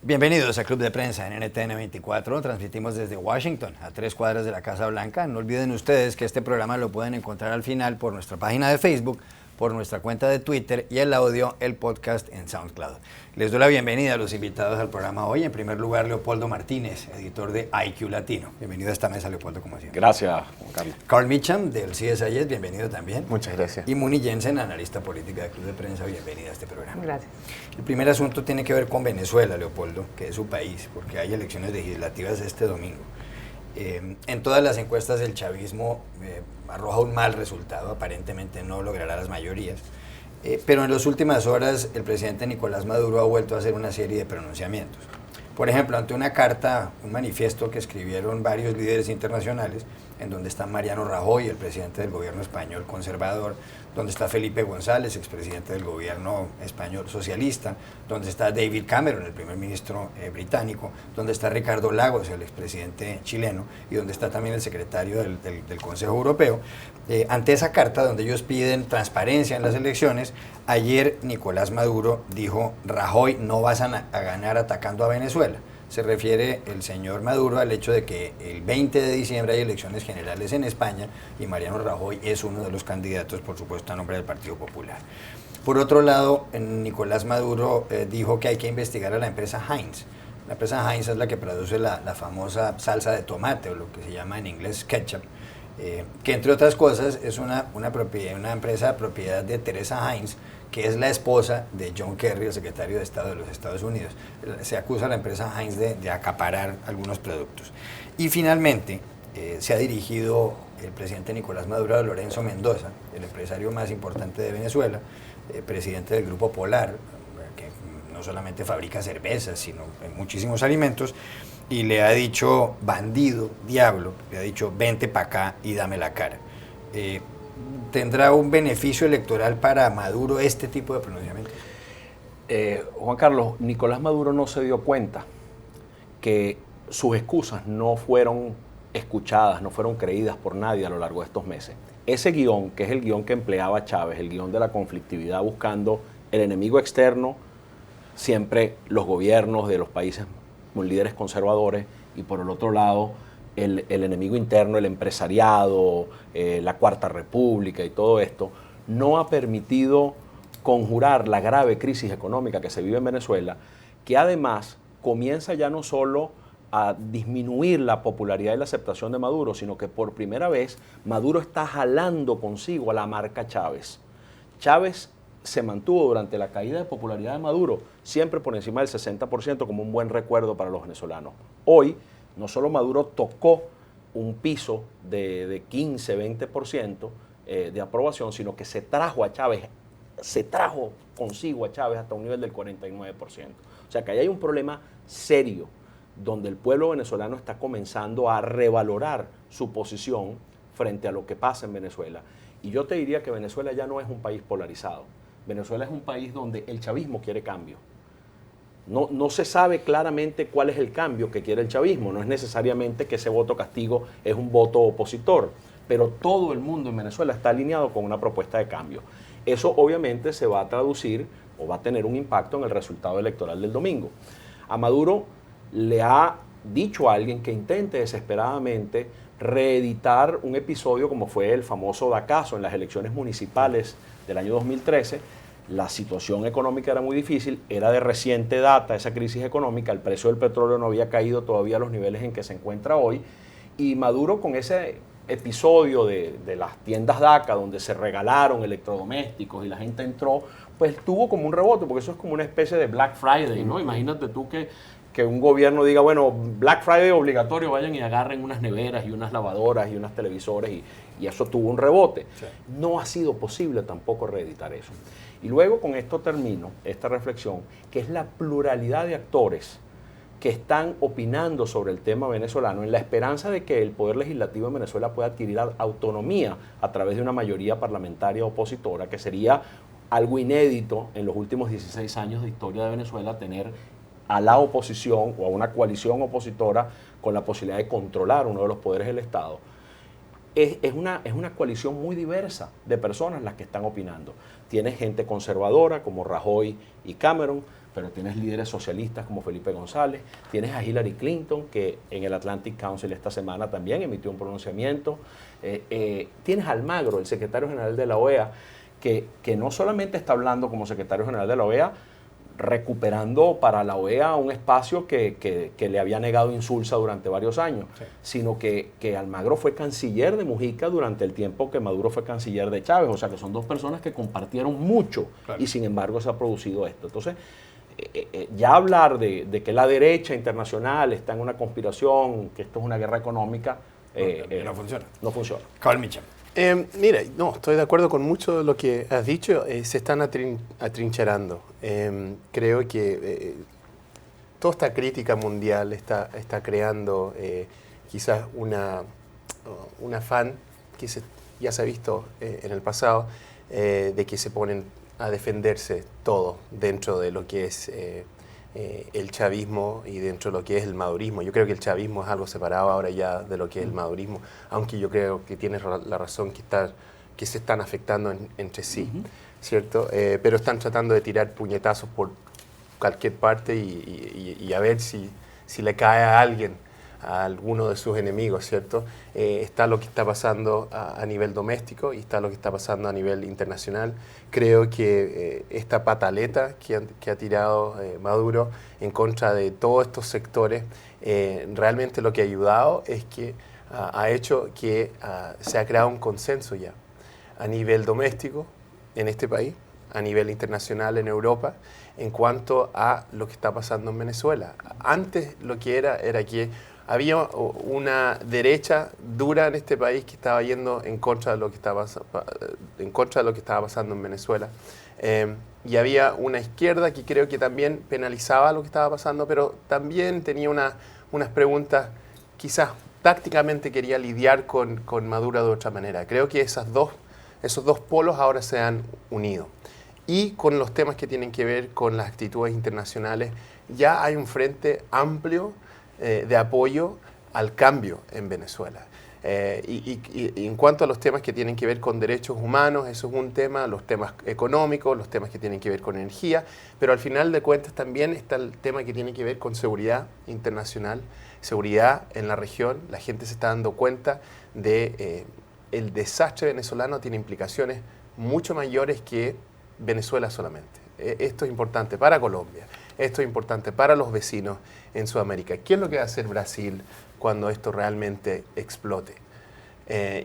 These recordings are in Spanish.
Bienvenidos a Club de Prensa en NTN 24. Transmitimos desde Washington, a 3 cuadras de la Casa Blanca. No olviden ustedes que este programa lo pueden encontrar al final por nuestra página de Facebook, por nuestra cuenta de Twitter y el audio, el podcast en SoundCloud. Les doy la bienvenida a los invitados al programa hoy. En primer lugar, Leopoldo Martínez, editor de IQ Latino. Bienvenido a esta mesa, Leopoldo, como siempre. Gracias, Juan Carlos. Carl Meacham, del CSIS, bienvenido también. Muchas gracias. Y Muni Jensen, analista política del Club de Prensa, bienvenida a este programa. Gracias. El primer asunto tiene que ver con Venezuela, Leopoldo, que es su país, porque hay elecciones legislativas este domingo. En todas las encuestas el chavismo arroja un mal resultado, aparentemente no logrará las mayorías. Pero en las últimas horas el presidente Nicolás Maduro ha vuelto a hacer una serie de pronunciamientos. Por ejemplo, ante una carta, un manifiesto que escribieron varios líderes internacionales, en donde está Mariano Rajoy, el presidente del gobierno español conservador, donde está Felipe González, expresidente del gobierno español socialista, donde está David Cameron, el primer ministro británico, donde está Ricardo Lagos, el expresidente chileno, y donde está también el secretario del Consejo Europeo. Ante esa carta donde ellos piden transparencia en las elecciones, ayer Nicolás Maduro dijo: Rajoy, no vas a ganar atacando a Venezuela. Se refiere el señor Maduro al hecho de que el 20 de diciembre hay elecciones generales en España y Mariano Rajoy es uno de los candidatos, por supuesto, a nombre del Partido Popular. Por otro lado, Nicolás Maduro dijo que hay que investigar a la empresa Heinz. La empresa Heinz es la que produce la famosa salsa de tomate, o lo que se llama en inglés ketchup, que entre otras cosas es una empresa propiedad de Teresa Heinz, que es la esposa de John Kerry, el secretario de Estado de los Estados Unidos. Se acusa a la empresa Heinz de acaparar algunos productos. Y finalmente se ha dirigido el presidente Nicolás Maduro a Lorenzo Mendoza, el empresario más importante de Venezuela, presidente del Grupo Polar, que no solamente fabrica cervezas, sino muchísimos alimentos, y le ha dicho: bandido, diablo, le ha dicho: vente para acá y dame la cara. ¿Tendrá un beneficio electoral para Maduro este tipo de pronunciamiento? Juan Carlos, Nicolás Maduro no se dio cuenta que sus excusas no fueron escuchadas, no fueron creídas por nadie a lo largo de estos meses. Ese guión, que es el guión que empleaba Chávez, el guión de la conflictividad buscando el enemigo externo, siempre los gobiernos de los países con líderes conservadores, y por el otro lado el enemigo interno, el empresariado, la Cuarta República y todo esto, no ha permitido conjurar la grave crisis económica que se vive en Venezuela, que además comienza ya no solo a disminuir la popularidad y la aceptación de Maduro, sino que por primera vez Maduro está jalando consigo a la marca Chávez. Chávez se mantuvo durante la caída de popularidad de Maduro siempre por encima del 60% como un buen recuerdo para los venezolanos. Hoy, no solo Maduro tocó un piso de 15-20% de aprobación, sino que se trajo consigo a Chávez hasta un nivel del 49%. O sea que ahí hay un problema serio donde el pueblo venezolano está comenzando a revalorar su posición frente a lo que pasa en Venezuela. Y yo te diría que Venezuela ya no es un país polarizado. Venezuela es un país donde el chavismo quiere cambio. No se sabe claramente cuál es el cambio que quiere el chavismo. No es necesariamente que ese voto castigo es un voto opositor, pero todo el mundo en Venezuela está alineado con una propuesta de cambio. Eso obviamente se va a traducir o va a tener un impacto en el resultado electoral del domingo. A Maduro le ha dicho a alguien que intente desesperadamente reeditar un episodio como fue el famoso Dacazo en las elecciones municipales del año 2013. La situación económica era muy difícil, era de reciente data esa crisis económica, el precio del petróleo no había caído todavía a los niveles en que se encuentra hoy, y Maduro, con ese episodio de las tiendas DACA donde se regalaron electrodomésticos y la gente entró, pues tuvo como un rebote, porque eso es como una especie de Black Friday, ¿no? Imagínate tú que un gobierno diga, bueno, Black Friday obligatorio, vayan y agarren unas neveras y unas lavadoras y unas televisores, y eso tuvo un rebote. Sí. No ha sido posible tampoco reeditar eso. Y luego con esto termino esta reflexión, que es la pluralidad de actores que están opinando sobre el tema venezolano en la esperanza de que el Poder Legislativo en Venezuela pueda adquirir autonomía a través de una mayoría parlamentaria opositora, que sería algo inédito en los últimos 16 años de historia de Venezuela, tener a la oposición o a una coalición opositora con la posibilidad de controlar uno de los poderes del Estado. es una coalición muy diversa de personas las que están opinando. Tienes gente conservadora como Rajoy y Cameron, pero tienes líderes socialistas como Felipe González, tienes a Hillary Clinton, que en el Atlantic Council esta semana también emitió un pronunciamiento, tienes a Almagro, el secretario general de la OEA, que no solamente está hablando como secretario general de la OEA, recuperando para la OEA un espacio que le había negado Insulza durante varios años, sí, sino que Almagro fue canciller de Mujica durante el tiempo que Maduro fue canciller de Chávez, o sea que son dos personas que compartieron mucho, claro, y sin embargo se ha producido esto. Entonces, ya hablar de que la derecha internacional está en una conspiración, que esto es una guerra económica, no funciona. No funciona. Carl Mitchell. Mira, no, estoy de acuerdo con mucho de lo que has dicho. Se están atrincherando. Creo que toda esta crítica mundial está creando quizás un afán que ya se ha visto en el pasado, de que se ponen a defenderse todo dentro de lo que es el chavismo y dentro de lo que es el madurismo. Yo creo que el chavismo es algo separado ahora ya de lo que es el madurismo, aunque yo creo que tienes la razón que se están afectando entre sí, ¿cierto? Pero están tratando de tirar puñetazos por cualquier parte y a ver si le cae a alguien, a alguno de sus enemigos, ¿cierto? Está lo que está pasando a nivel doméstico y está lo que está pasando a nivel internacional. Creo que esta pataleta que ha tirado Maduro en contra de todos estos sectores, realmente lo que ha ayudado es que ha hecho que se ha creado un consenso ya a nivel doméstico en este país, a nivel internacional en Europa, en cuanto a lo que está pasando en Venezuela. Antes lo que era que había una derecha dura en este país que estaba yendo en contra de lo que estaba pasando en Venezuela. Y había una izquierda que creo que también penalizaba lo que estaba pasando, pero también tenía unas preguntas, quizás tácticamente quería lidiar con Maduro de otra manera. Creo que esos dos polos ahora se han unido. Y con los temas que tienen que ver con las actitudes internacionales, ya hay un frente amplio de apoyo al cambio en Venezuela. Y en cuanto a los temas que tienen que ver con derechos humanos, eso es un tema, los temas económicos, los temas que tienen que ver con energía, pero al final de cuentas también está el tema que tiene que ver con seguridad internacional, seguridad en la región. La gente se está dando cuenta de el desastre venezolano tiene implicaciones mucho mayores que Venezuela solamente. Esto es importante para Colombia, esto es importante para los vecinos en Sudamérica. ¿Qué es lo que va a hacer Brasil cuando esto realmente explote?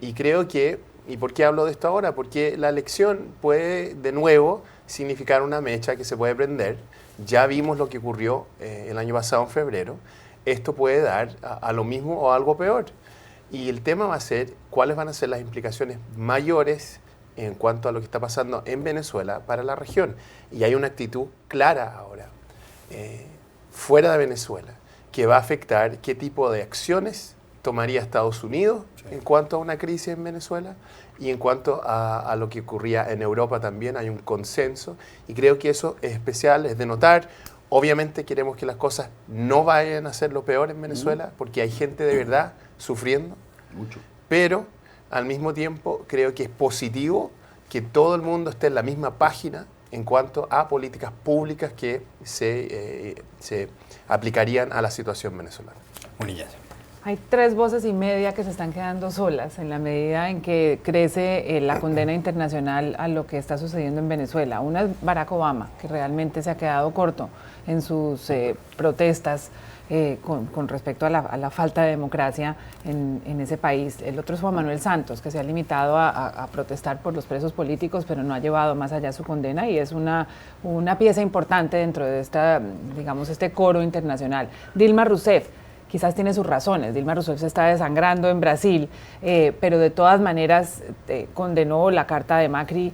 Y creo que, ¿y por qué hablo de esto ahora? Porque la elección puede de nuevo significar una mecha que se puede prender. Ya vimos lo que ocurrió el año pasado en febrero. Esto puede dar a lo mismo o algo peor. Y el tema va a ser cuáles van a ser las implicaciones mayores en cuanto a lo que está pasando en Venezuela para la región. Y hay una actitud clara ahora, fuera de Venezuela, que va a afectar qué tipo de acciones tomaría Estados Unidos en cuanto a una crisis en Venezuela y en cuanto a lo que ocurría en Europa también. Hay un consenso y creo que eso es especial, es de notar. Obviamente queremos que las cosas no vayan a ser lo peor en Venezuela porque hay gente de verdad sufriendo, mucho, pero al mismo tiempo creo que es positivo que todo el mundo esté en la misma página en cuanto a políticas públicas que se aplicarían a la situación venezolana. Unillas. Hay 3 voces y media que se están quedando solas en la medida en que crece la condena internacional a lo que está sucediendo en Venezuela. Una es Barack Obama, que realmente se ha quedado corto en sus protestas con respecto a la falta de democracia en ese país. El otro es Juan Manuel Santos, que se ha limitado a protestar por los presos políticos, pero no ha llevado más allá su condena y es una pieza importante dentro de este coro internacional. Dilma Rousseff quizás tiene sus razones. Dilma Rousseff se está desangrando en Brasil, pero de todas maneras condenó la carta de Macri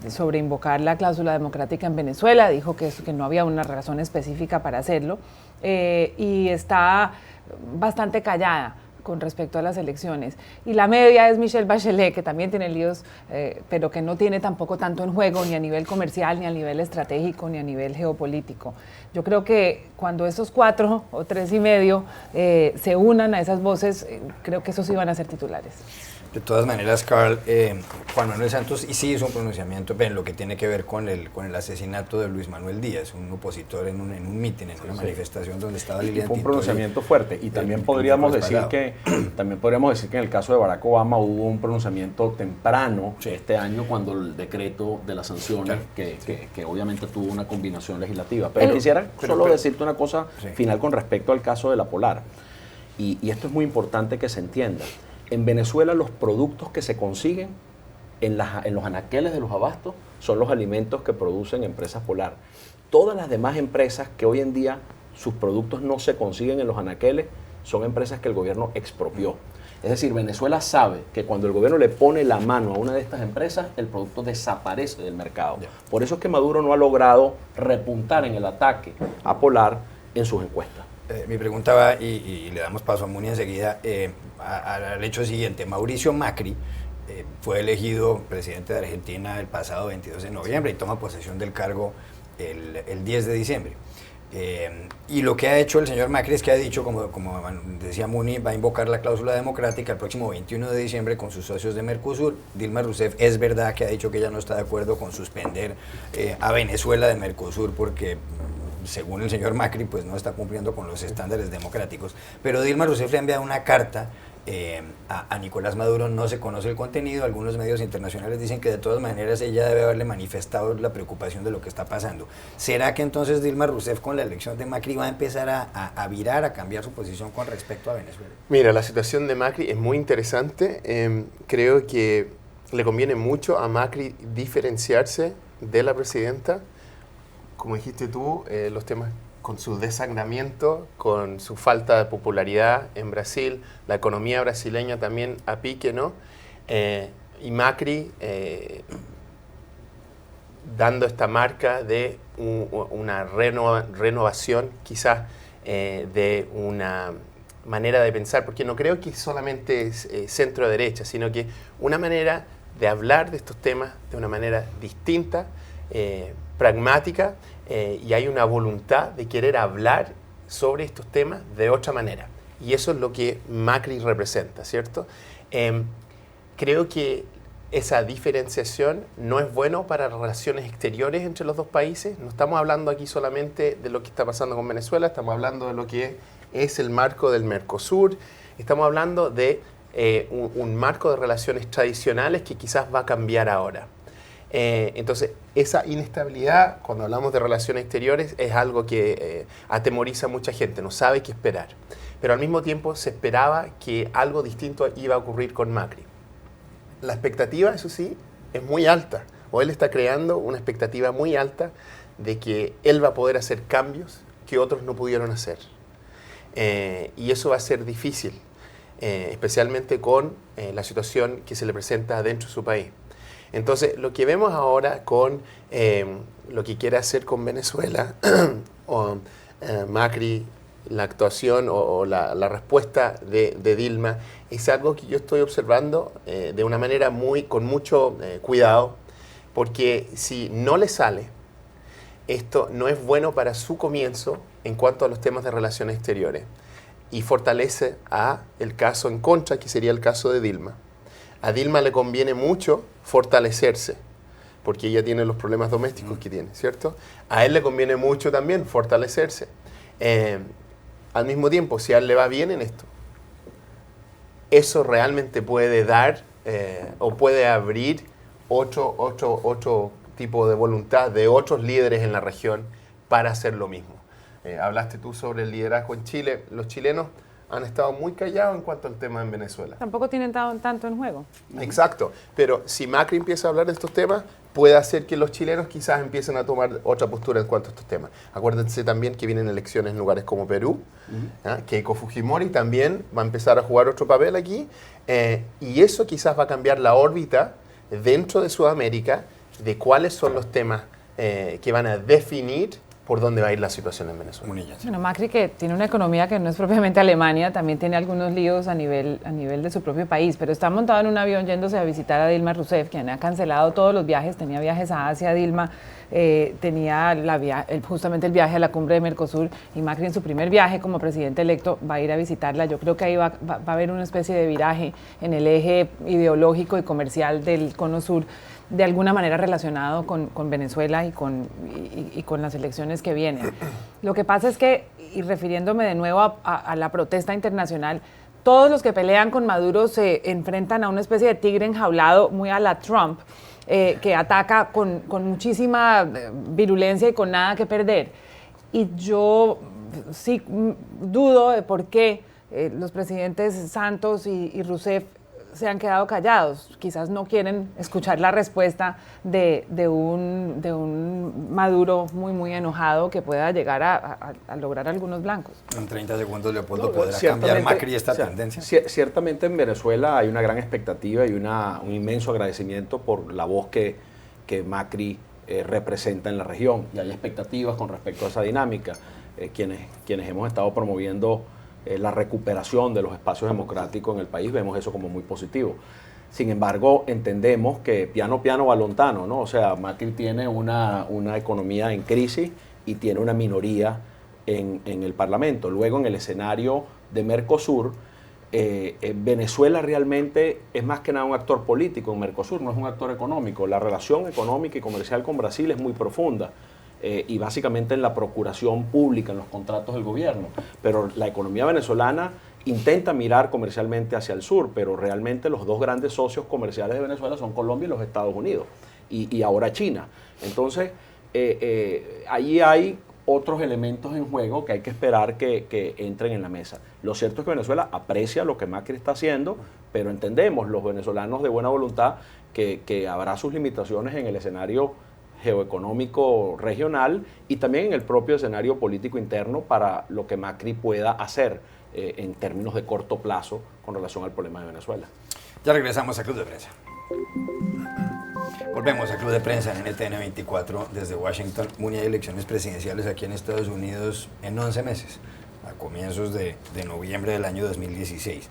sobre invocar la cláusula democrática en Venezuela, dijo que no había una razón específica para hacerlo y está bastante callada con respecto a las elecciones. Y la media es Michelle Bachelet, que también tiene líos, pero que no tiene tampoco tanto en juego, ni a nivel comercial, ni a nivel estratégico, ni a nivel geopolítico. Yo creo que cuando estos 4 o 3,5 se unan a esas voces, creo que esos iban a ser titulares. De todas maneras, Carl, Juan Manuel Santos y sí hizo un pronunciamiento en lo que tiene que ver con el asesinato de Luis Manuel Díaz, un opositor en un mitin, en una manifestación donde estaba Lilian Fue un Tintori. pronunciamiento fuerte. Y también podríamos decir que en el caso de Barack Obama hubo un pronunciamiento temprano este año cuando el decreto de las sanciones, que obviamente tuvo una combinación legislativa. Pero quisiera solo decirte una cosa final con respecto al caso de la Polar. Y esto es muy importante que se entienda. En Venezuela los productos que se consiguen en los anaqueles de los abastos son los alimentos que producen Empresas Polar. Todas las demás empresas que hoy en día sus productos no se consiguen en los anaqueles son empresas que el gobierno expropió. Es decir, Venezuela sabe que cuando el gobierno le pone la mano a una de estas empresas, el producto desaparece del mercado. Por eso es que Maduro no ha logrado repuntar en el ataque a Polar en sus encuestas. Mi pregunta va, y le damos paso a Muni enseguida, al hecho siguiente. Mauricio Macri fue elegido presidente de Argentina el pasado 22 de noviembre y toma posesión del cargo el 10 de diciembre. Y lo que ha hecho el señor Macri es que ha dicho, como decía Muni, va a invocar la cláusula democrática el próximo 21 de diciembre con sus socios de Mercosur. Dilma Rousseff es verdad que ha dicho que ella no está de acuerdo con suspender a Venezuela de Mercosur porque, según el señor Macri, pues no está cumpliendo con los estándares democráticos. Pero Dilma Rousseff le ha enviado una carta a Nicolás Maduro, no se conoce el contenido, algunos medios internacionales dicen que de todas maneras ella debe haberle manifestado la preocupación de lo que está pasando. ¿Será que entonces Dilma Rousseff con la elección de Macri va a empezar a virar, a cambiar su posición con respecto a Venezuela? Mira, la situación de Macri es muy interesante. Creo que le conviene mucho a Macri diferenciarse de la presidenta. Como dijiste tú, los temas con su desangramiento, con su falta de popularidad en Brasil, la economía brasileña también a pique, ¿no? Y Macri dando esta marca de una renovación, quizás de una manera de pensar, porque no creo que solamente es centro-derecha, sino que una manera de hablar de estos temas de una manera distinta, pragmática, y hay una voluntad de querer hablar sobre estos temas de otra manera. Y eso es lo que Macri representa, ¿cierto? Creo que esa diferenciación no es bueno para las relaciones exteriores entre los dos países. No estamos hablando aquí solamente de lo que está pasando con Venezuela, estamos hablando de lo que es el marco del Mercosur, estamos hablando de un marco de relaciones tradicionales que quizás va a cambiar ahora. Entonces, esa inestabilidad, cuando hablamos de relaciones exteriores, es algo que atemoriza a mucha gente, no sabe qué esperar. Pero al mismo tiempo se esperaba que algo distinto iba a ocurrir con Macri. La expectativa, eso sí, es muy alta, o él está creando una expectativa muy alta de que él va a poder hacer cambios que otros no pudieron hacer. Y eso va a ser difícil, especialmente con la situación que se le presenta dentro de su país. Entonces, lo que vemos ahora con lo que quiere hacer con Venezuela, Macri, la actuación o la respuesta de Dilma, es algo que yo estoy observando de una manera con mucho cuidado, porque si no le sale, esto no es bueno para su comienzo en cuanto a los temas de relaciones exteriores y fortalece el caso en contra, que sería el caso de Dilma. A Dilma le conviene mucho fortalecerse, porque ella tiene los problemas domésticos que tiene, ¿cierto? A él le conviene mucho también fortalecerse. Al mismo tiempo, si a él le va bien en esto, eso realmente puede dar o puede abrir otro tipo de voluntad de otros líderes en la región para hacer lo mismo. Hablaste tú sobre el liderazgo en Chile. Los chilenos han estado muy callados en cuanto al tema en Venezuela. Tampoco tienen tanto en juego. Exacto, pero si Macri empieza a hablar de estos temas, puede hacer que los chilenos quizás empiecen a tomar otra postura en cuanto a estos temas. Acuérdense también que vienen elecciones en lugares como Perú, Keiko Fujimori también va a empezar a jugar otro papel aquí, y eso quizás va a cambiar la órbita dentro de Sudamérica de cuáles son los temas que van a definir por dónde va a ir la situación en Venezuela. Bueno, Macri, que tiene una economía que no es propiamente Alemania, también tiene algunos líos a nivel de su propio país, pero está montado en un avión yéndose a visitar a Dilma Rousseff, quien ha cancelado todos los viajes, tenía viajes a Asia, Dilma, tenía justamente el viaje a la cumbre de Mercosur, y Macri en su primer viaje como presidente electo va a ir a visitarla. Yo creo que ahí va a haber una especie de viraje en el eje ideológico y comercial del Cono Sur, de alguna manera relacionado con Venezuela y con las elecciones que vienen. Lo que pasa es que, y refiriéndome de nuevo a la protesta internacional, todos los que pelean con Maduro se enfrentan a una especie de tigre enjaulado muy a la Trump, que ataca con muchísima virulencia y con nada que perder. Y yo sí dudo de por qué los presidentes Santos y Rousseff se han quedado callados. Quizás no quieren escuchar la respuesta de un Maduro muy enojado que pueda llegar a lograr algunos blancos. En 30 segundos, Leopoldo, ¿podrá cambiar Macri esta tendencia? Ciertamente en Venezuela hay una gran expectativa y un inmenso agradecimiento por la voz que Macri representa en la región. Y hay expectativas con respecto a esa dinámica. Quienes hemos estado promoviendo la recuperación de los espacios democráticos en el país, vemos eso como muy positivo. Sin embargo, entendemos que piano va lontano, ¿no? O sea, Macri tiene una economía en crisis y tiene una minoría en el Parlamento. Luego, en el escenario de Mercosur, Venezuela realmente es más que nada un actor político en Mercosur, no es un actor económico. La relación económica y comercial con Brasil es muy profunda. Y básicamente en la procuración pública, en los contratos del gobierno. Pero la economía venezolana intenta mirar comercialmente hacia el sur, pero realmente los dos grandes socios comerciales de Venezuela son Colombia y los Estados Unidos, y ahora China. Entonces, allí hay otros elementos en juego que hay que esperar que entren en la mesa. Lo cierto es que Venezuela aprecia lo que Macri está haciendo, pero entendemos los venezolanos de buena voluntad que habrá sus limitaciones en el escenario geoeconómico regional y también en el propio escenario político interno para lo que Macri pueda hacer en términos de corto plazo con relación al problema de Venezuela. Ya regresamos a Club de Prensa. Volvemos a Club de Prensa en NTN 24 desde Washington. Muni, hay elecciones presidenciales aquí en Estados Unidos en 11 meses, a comienzos de noviembre del año 2016.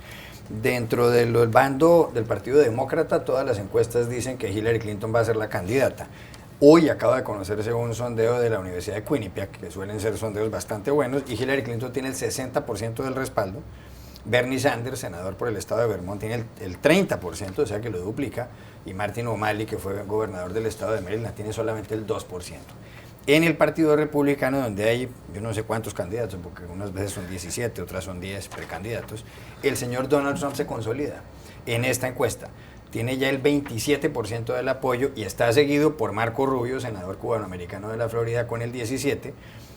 Dentro del bando del Partido Demócrata, todas las encuestas dicen que Hillary Clinton va a ser la candidata. Hoy acaba de conocerse un sondeo de la Universidad de Quinnipiac, que suelen ser sondeos bastante buenos, y Hillary Clinton tiene el 60% del respaldo. Bernie Sanders, senador por el estado de Vermont, tiene el 30%, o sea que lo duplica, y Martin O'Malley, que fue gobernador del estado de Maryland, tiene solamente el 2%. En el Partido Republicano, donde hay yo no sé cuántos candidatos, porque unas veces son 17, otras son 10 precandidatos, el señor Donald Trump se consolida en esta encuesta. Tiene ya el 27% del apoyo y está seguido por Marco Rubio, senador cubanoamericano de la Florida, con el 17%,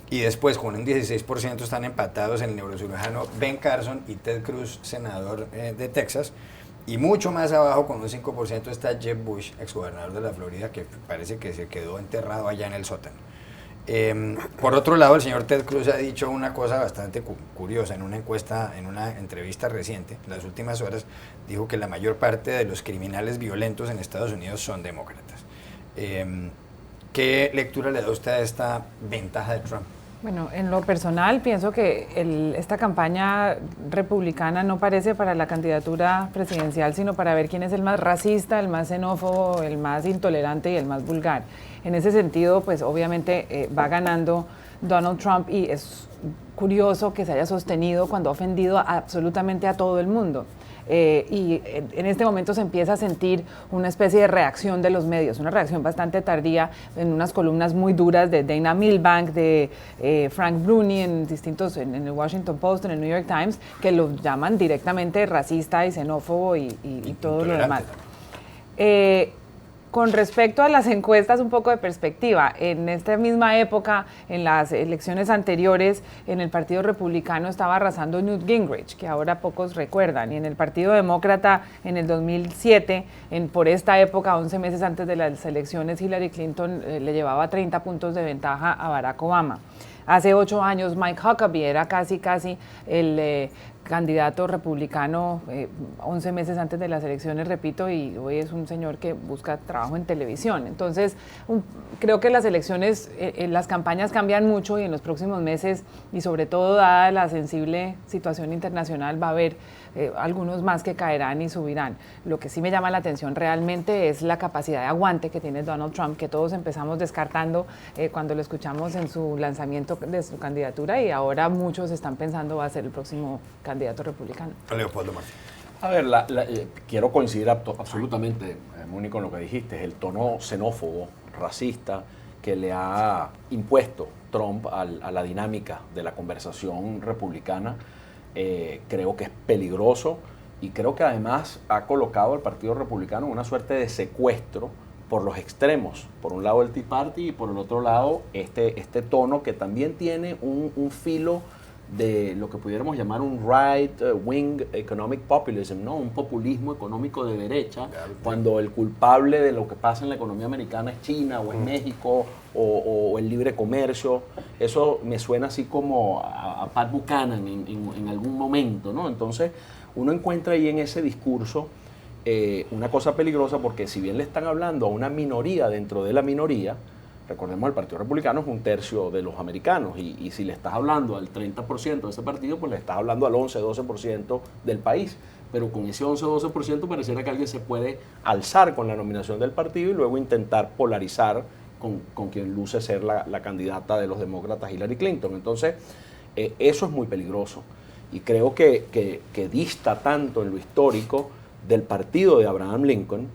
y después con un 16% están empatados el neurocirujano Ben Carson y Ted Cruz, senador de Texas, y mucho más abajo con un 5% está Jeb Bush, exgobernador de la Florida, que parece que se quedó enterrado allá en el sótano. Por otro lado, el señor Ted Cruz ha dicho una cosa bastante curiosa en una encuesta, en una entrevista reciente, en las últimas horas, dijo que la mayor parte de los criminales violentos en Estados Unidos son demócratas. ¿Qué lectura le da usted a esta ventaja de Trump? Bueno, en lo personal pienso que esta campaña republicana no parece para la candidatura presidencial, sino para ver quién es el más racista, el más xenófobo, el más intolerante y el más vulgar. En ese sentido, pues obviamente va ganando Donald Trump, y es curioso que se haya sostenido cuando ha ofendido absolutamente a todo el mundo. Y en este momento se empieza a sentir una especie de reacción de los medios, una reacción bastante tardía en unas columnas muy duras de Dana Milbank, de Frank Bruni en el Washington Post, en el New York Times, que lo llaman directamente racista y xenófobo y todo lo demás. Con respecto a las encuestas, un poco de perspectiva. En esta misma época, en las elecciones anteriores, en el Partido Republicano estaba arrasando Newt Gingrich, que ahora pocos recuerdan, y en el Partido Demócrata, en el 2007, por esta época, 11 meses antes de las elecciones, Hillary Clinton le llevaba 30 puntos de ventaja a Barack Obama. Hace 8 años Mike Huckabee era casi el candidato republicano 11 meses antes de las elecciones, repito, y hoy es un señor que busca trabajo en televisión. Entonces, creo que las elecciones, las campañas cambian mucho y en los próximos meses, y sobre todo dada la sensible situación internacional, va a haber algunos más que caerán y subirán. Lo que sí me llama la atención realmente es la capacidad de aguante que tiene Donald Trump, que todos empezamos descartando cuando lo escuchamos en su lanzamiento de su candidatura, y ahora muchos están pensando va a ser el próximo candidato republicano. Leopoldo Martín. A ver, quiero coincidir absolutamente, Mónica, con lo que dijiste, el tono xenófobo, racista, que le ha impuesto Trump a la dinámica de la conversación republicana. Creo que es peligroso y creo que además ha colocado al Partido Republicano en una suerte de secuestro por los extremos. Por un lado el Tea Party y por el otro lado este tono que también tiene un filo de lo que pudiéramos llamar un right-wing economic populism, ¿no? Un populismo económico de derecha, cuando el culpable de lo que pasa en la economía americana es China o es México o el libre comercio. Eso me suena así como a Pat Buchanan en algún momento, ¿no? Entonces uno encuentra ahí en ese discurso una cosa peligrosa, porque si bien le están hablando a una minoría dentro de la minoría, recordemos, el Partido Republicano es 1/3 de los americanos, y si le estás hablando al 30% de ese partido, pues le estás hablando al 11-12% del país. Pero con ese 11-12% pareciera que alguien se puede alzar con la nominación del partido y luego intentar polarizar con quien luce ser la candidata de los demócratas, Hillary Clinton. Entonces, eso es muy peligroso. Y creo que dista tanto en lo histórico del partido de Abraham Lincoln,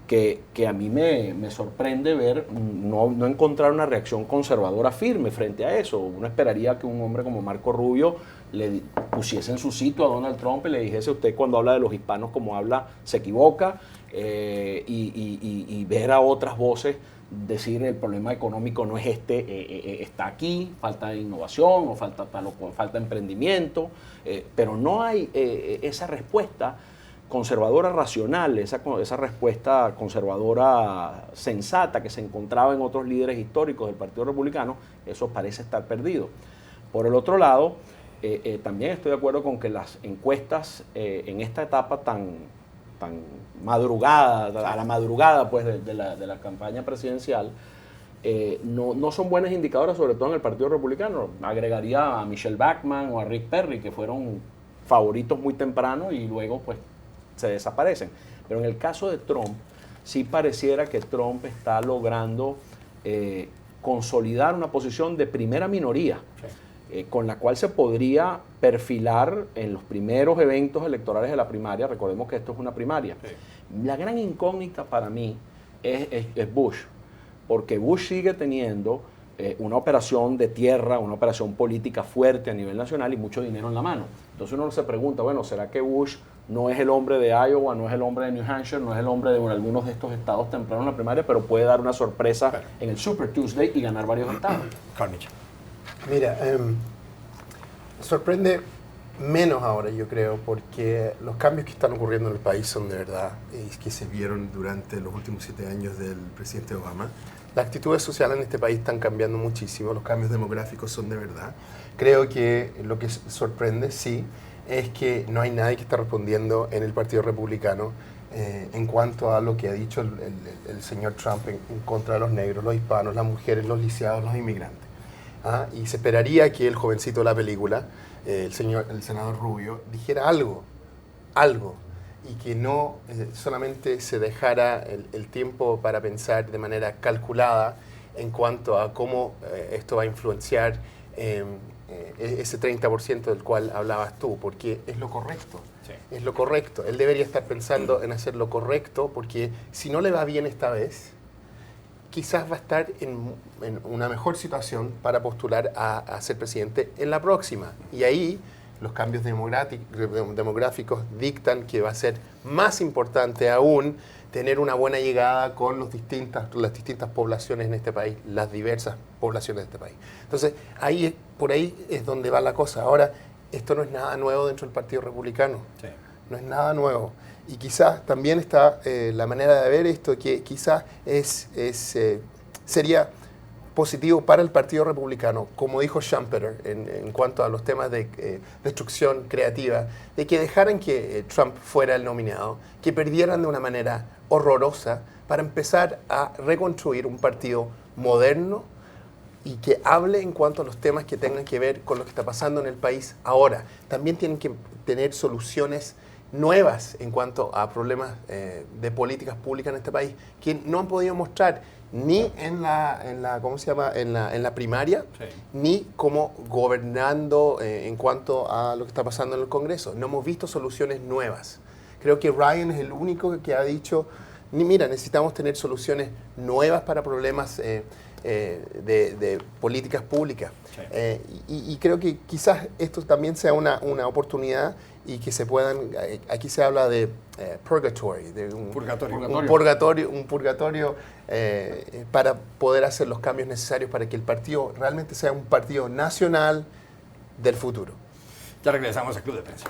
que a mí me sorprende ver no encontrar una reacción conservadora firme frente a eso. Uno esperaría que un hombre como Marco Rubio le pusiese en su sitio a Donald Trump y le dijese: usted cuando habla de los hispanos como habla se equivoca, y ver a otras voces decir el problema económico no es está aquí, falta innovación o falta emprendimiento, pero no hay esa respuesta conservadora racional, esa respuesta conservadora sensata que se encontraba en otros líderes históricos del Partido Republicano. Eso parece estar perdido. Por el otro lado, también estoy de acuerdo con que las encuestas en esta etapa tan madrugada, a la madrugada pues de la campaña presidencial, no son buenas indicadoras, sobre todo en el Partido Republicano. Agregaría a Michelle Bachmann o a Rick Perry, que fueron favoritos muy temprano y luego pues se desaparecen. Pero en el caso de Trump, sí pareciera que Trump está logrando consolidar una posición de primera minoría, con la cual se podría perfilar en los primeros eventos electorales de la primaria. Recordemos que esto es una primaria. Sí. La gran incógnita para mí es Bush, porque Bush sigue teniendo una operación de tierra, una operación política fuerte a nivel nacional y mucho dinero en la mano. Entonces uno se pregunta, bueno, ¿será que Bush no es el hombre de Iowa, no es el hombre de New Hampshire, no es el hombre de algunos de estos estados tempranos en la primaria, pero puede dar una sorpresa en el Super Tuesday y ganar varios estados? Carmicha. Mira, sorprende menos ahora, yo creo, porque los cambios que están ocurriendo en el país son de verdad, y que se vieron durante los últimos 7 años del presidente Obama. Las actitudes sociales en este país están cambiando muchísimo, los cambios demográficos son de verdad. Creo que lo que sorprende, sí, es que no hay nadie que está respondiendo en el Partido Republicano en cuanto a lo que ha dicho el señor Trump en contra de los negros, los hispanos, las mujeres, los lisiados, los inmigrantes. Y se esperaría que el jovencito de la película, el senador Rubio, dijera algo, y que no solamente se dejara el tiempo para pensar de manera calculada en cuanto a cómo esto va a influenciar ese 30% del cual hablabas tú, porque es lo correcto. Sí. Es lo correcto. Él debería estar pensando en hacer lo correcto, porque si no le va bien esta vez, quizás va a estar en una mejor situación para postular a ser presidente en la próxima. Y ahí los cambios demográficos dictan que va a ser más importante aún tener una buena llegada con las distintas poblaciones en este país, las diversas poblaciones de este país. Entonces, por ahí es donde va la cosa. Ahora, esto no es nada nuevo dentro del Partido Republicano. Sí. No es nada nuevo. Y quizás también está la manera de ver esto, que quizás sería positivo para el Partido Republicano, como dijo Schumpeter en cuanto a los temas de destrucción creativa, de que dejaran que Trump fuera el nominado, que perdieran de una manera horrorosa para empezar a reconstruir un partido moderno y que hable en cuanto a los temas que tengan que ver con lo que está pasando en el país ahora. También tienen que tener soluciones nuevas en cuanto a problemas de políticas públicas en este país que no han podido mostrar ni en la ¿cómo se llama? En la primaria, sí, ni como gobernando en cuanto a lo que está pasando en el Congreso. No hemos visto soluciones nuevas. Creo que Ryan es el único que ha dicho, mira, necesitamos tener soluciones nuevas para problemas de políticas públicas. Sí. Y creo que quizás esto también sea una oportunidad y que se puedan, aquí se habla de purgatory, de un purgatorio para poder hacer los cambios necesarios para que el partido realmente sea un partido nacional del futuro. Ya regresamos a Club de Prensa.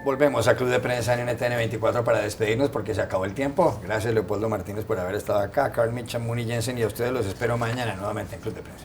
Volvemos a Club de Prensa en NTN 24 para despedirnos porque se acabó el tiempo. Gracias Leopoldo Martínez por haber estado acá, Carl Mitcham, Muni Jensen, y a ustedes los espero mañana nuevamente en Club de Prensa.